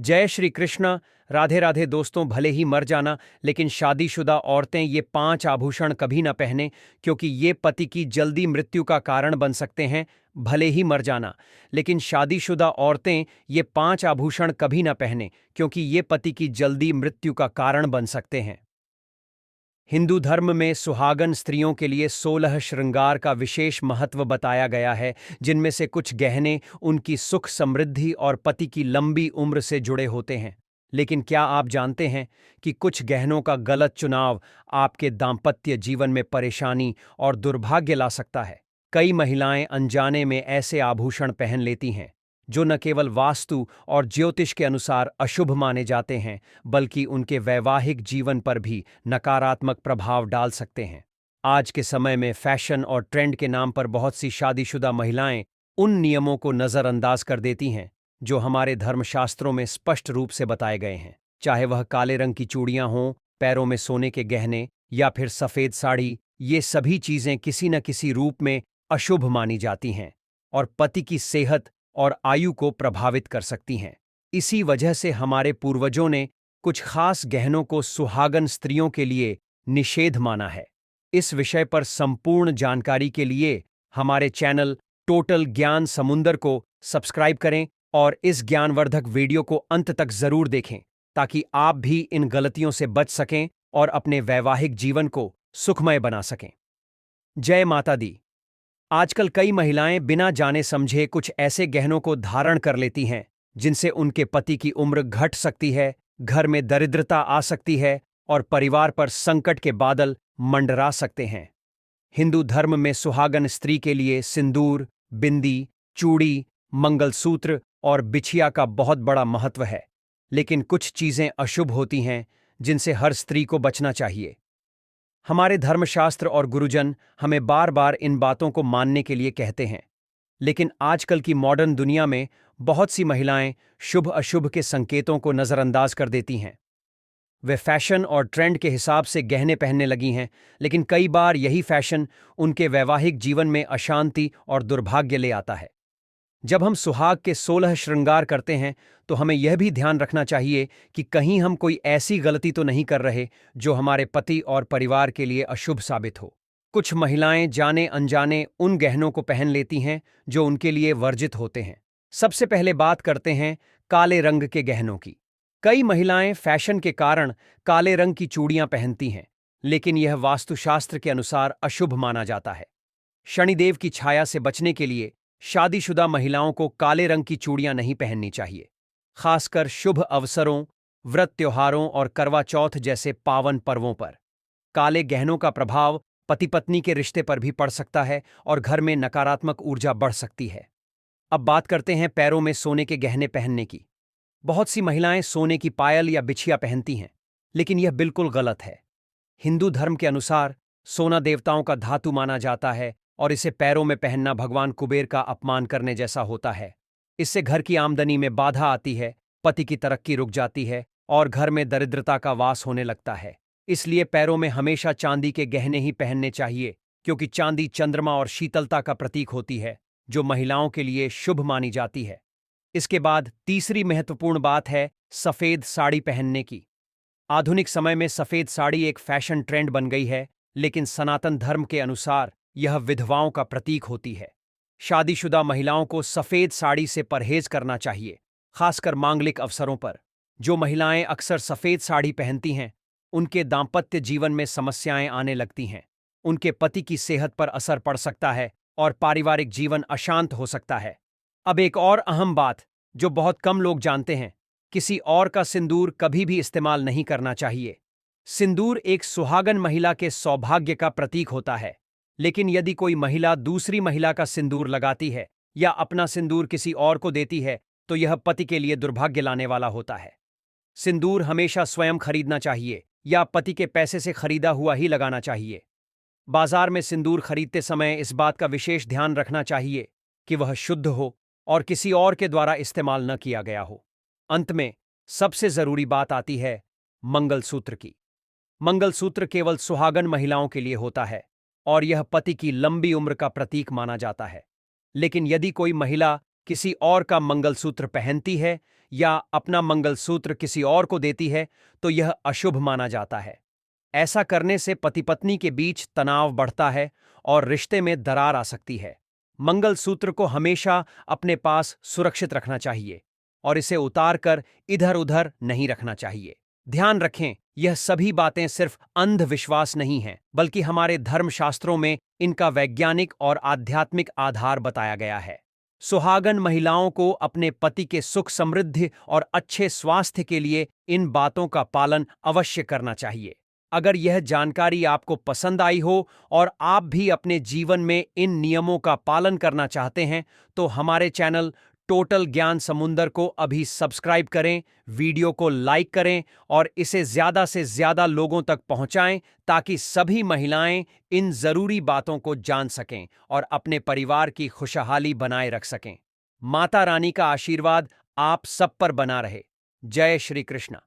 जय श्री कृष्ण। राधे राधे दोस्तों। भले ही मर जाना, लेकिन शादीशुदा औरतें ये 5 आभूषण कभी न पहने, क्योंकि ये पति की जल्दी मृत्यु का कारण बन सकते हैं। भले ही मर जाना, लेकिन शादीशुदा औरतें ये 5 आभूषण कभी न पहने, क्योंकि ये पति की जल्दी मृत्यु का कारण बन सकते हैं। हिंदू धर्म में सुहागन स्त्रियों के लिए 16 श्रृंगार का विशेष महत्व बताया गया है, जिनमें से कुछ गहने उनकी सुख समृद्धि और पति की लंबी उम्र से जुड़े होते हैं। लेकिन क्या आप जानते हैं कि कुछ गहनों का गलत चुनाव आपके दांपत्य जीवन में परेशानी और दुर्भाग्य ला सकता है? कई महिलाएं अनजाने में ऐसे आभूषण पहन लेती हैं जो न केवल वास्तु और ज्योतिष के अनुसार अशुभ माने जाते हैं, बल्कि उनके वैवाहिक जीवन पर भी नकारात्मक प्रभाव डाल सकते हैं। आज के समय में फैशन और ट्रेंड के नाम पर बहुत सी शादीशुदा महिलाएं उन नियमों को नज़रअंदाज कर देती हैं जो हमारे धर्मशास्त्रों में स्पष्ट रूप से बताए गए हैं। चाहे वह काले रंग की चूड़ियां हों, पैरों में सोने के गहने या फिर सफ़ेद साड़ी, ये सभी चीज़ें किसी न किसी रूप में अशुभ मानी जाती हैं और पति की सेहत और आयु को प्रभावित कर सकती हैं। इसी वजह से हमारे पूर्वजों ने कुछ खास गहनों को सुहागन स्त्रियों के लिए निषेध माना है। इस विषय पर संपूर्ण जानकारी के लिए हमारे चैनल टोटल ज्ञान समुंदर को सब्सक्राइब करें और इस ज्ञानवर्धक वीडियो को अंत तक जरूर देखें, ताकि आप भी इन गलतियों से बच सकें और अपने वैवाहिक जीवन को सुखमय बना सकें। जय माता दी। आजकल कई महिलाएं बिना जाने समझे कुछ ऐसे गहनों को धारण कर लेती हैं जिनसे उनके पति की उम्र घट सकती है, घर में दरिद्रता आ सकती है और परिवार पर संकट के बादल मंडरा सकते हैं। हिंदू धर्म में सुहागन स्त्री के लिए सिंदूर, बिंदी, चूड़ी, मंगलसूत्र और बिछिया का बहुत बड़ा महत्व है, लेकिन कुछ चीजें अशुभ होती हैं जिनसे हर स्त्री को बचना चाहिए। हमारे धर्मशास्त्र और गुरुजन हमें बार बार इन बातों को मानने के लिए कहते हैं, लेकिन आजकल की मॉडर्न दुनिया में बहुत सी महिलाएं शुभ अशुभ के संकेतों को नज़रअंदाज कर देती हैं। वे फैशन और ट्रेंड के हिसाब से गहने पहनने लगी हैं, लेकिन कई बार यही फैशन उनके वैवाहिक जीवन में अशांति और दुर्भाग्य ले आता है। जब हम सुहाग के 16 श्रृंगार करते हैं, तो हमें यह भी ध्यान रखना चाहिए कि कहीं हम कोई ऐसी गलती तो नहीं कर रहे जो हमारे पति और परिवार के लिए अशुभ साबित हो। कुछ महिलाएं जाने अनजाने उन गहनों को पहन लेती हैं जो उनके लिए वर्जित होते हैं। सबसे पहले बात करते हैं काले रंग के गहनों की। कई महिलाएं फैशन के कारण काले रंग की चूड़ियां पहनती हैं, लेकिन यह वास्तुशास्त्र के अनुसार अशुभ माना जाता है। शनिदेव की छाया से बचने के लिए शादीशुदा महिलाओं को काले रंग की चूड़ियां नहीं पहननी चाहिए। खासकर शुभ अवसरों, व्रत त्योहारों और करवा चौथ जैसे पावन पर्वों पर काले गहनों का प्रभाव पति पत्नी के रिश्ते पर भी पड़ सकता है और घर में नकारात्मक ऊर्जा बढ़ सकती है। अब बात करते हैं पैरों में सोने के गहने पहनने की। बहुत सी महिलाएं सोने की पायल या बिछिया पहनती हैं, लेकिन यह बिल्कुल गलत है। हिंदू धर्म के अनुसार सोना देवताओं का धातु माना जाता है और इसे पैरों में पहनना भगवान कुबेर का अपमान करने जैसा होता है। इससे घर की आमदनी में बाधा आती है, पति की तरक्की रुक जाती है और घर में दरिद्रता का वास होने लगता है। इसलिए पैरों में हमेशा चांदी के गहने ही पहनने चाहिए, क्योंकि चांदी चंद्रमा और शीतलता का प्रतीक होती है, जो महिलाओं के लिए शुभ मानी जाती है। इसके बाद तीसरी महत्वपूर्ण बात है सफेद साड़ी पहनने की। आधुनिक समय में सफेद साड़ी एक फैशन ट्रेंड बन गई है, लेकिन सनातन धर्म के अनुसार यह विधवाओं का प्रतीक होती है। शादीशुदा महिलाओं को सफेद साड़ी से परहेज करना चाहिए, खासकर मांगलिक अवसरों पर। जो महिलाएं अक्सर सफेद साड़ी पहनती हैं, उनके दांपत्य जीवन में समस्याएं आने लगती हैं। उनके पति की सेहत पर असर पड़ सकता है और पारिवारिक जीवन अशांत हो सकता है। अब एक और अहम बात जो बहुत कम लोग जानते हैं, किसी और का सिंदूर कभी भी इस्तेमाल नहीं करना चाहिए। सिंदूर एक सुहागन महिला के सौभाग्य का प्रतीक होता है, लेकिन यदि कोई महिला दूसरी महिला का सिंदूर लगाती है या अपना सिंदूर किसी और को देती है, तो यह पति के लिए दुर्भाग्य लाने वाला होता है। सिंदूर हमेशा स्वयं खरीदना चाहिए या पति के पैसे से खरीदा हुआ ही लगाना चाहिए। बाजार में सिंदूर खरीदते समय इस बात का विशेष ध्यान रखना चाहिए कि वह शुद्ध हो और किसी और के द्वारा इस्तेमाल न किया गया हो। अंत में सबसे जरूरी बात आती है मंगलसूत्र की। मंगलसूत्र केवल सुहागन महिलाओं के लिए होता है और यह पति की लंबी उम्र का प्रतीक माना जाता है। लेकिन यदि कोई महिला किसी और का मंगलसूत्र पहनती है या अपना मंगलसूत्र किसी और को देती है तो यह अशुभ माना जाता है। ऐसा करने से पति पत्नी के बीच तनाव बढ़ता है और रिश्ते में दरार आ सकती है। मंगलसूत्र को हमेशा अपने पास सुरक्षित रखना चाहिए और इसे उतार कर इधर उधर नहीं रखना चाहिए। ध्यान रखें, यह सभी बातें सिर्फ अंधविश्वास नहीं हैं, बल्कि हमारे धर्मशास्त्रों में इनका वैज्ञानिक और आध्यात्मिक आधार बताया गया है। सुहागन महिलाओं को अपने पति के सुख समृद्धि और अच्छे स्वास्थ्य के लिए इन बातों का पालन अवश्य करना चाहिए। अगर यह जानकारी आपको पसंद आई हो और आप भी अपने जीवन में इन नियमों का पालन करना चाहते हैं तो हमारे चैनल टोटल ज्ञान समुंदर को अभी सब्सक्राइब करें, वीडियो को लाइक करें और इसे ज्यादा से ज्यादा लोगों तक पहुंचाएं ताकि सभी महिलाएं इन जरूरी बातों को जान सकें और अपने परिवार की खुशहाली बनाए रख सकें। माता रानी का आशीर्वाद आप सब पर बना रहे। जय श्री कृष्ण।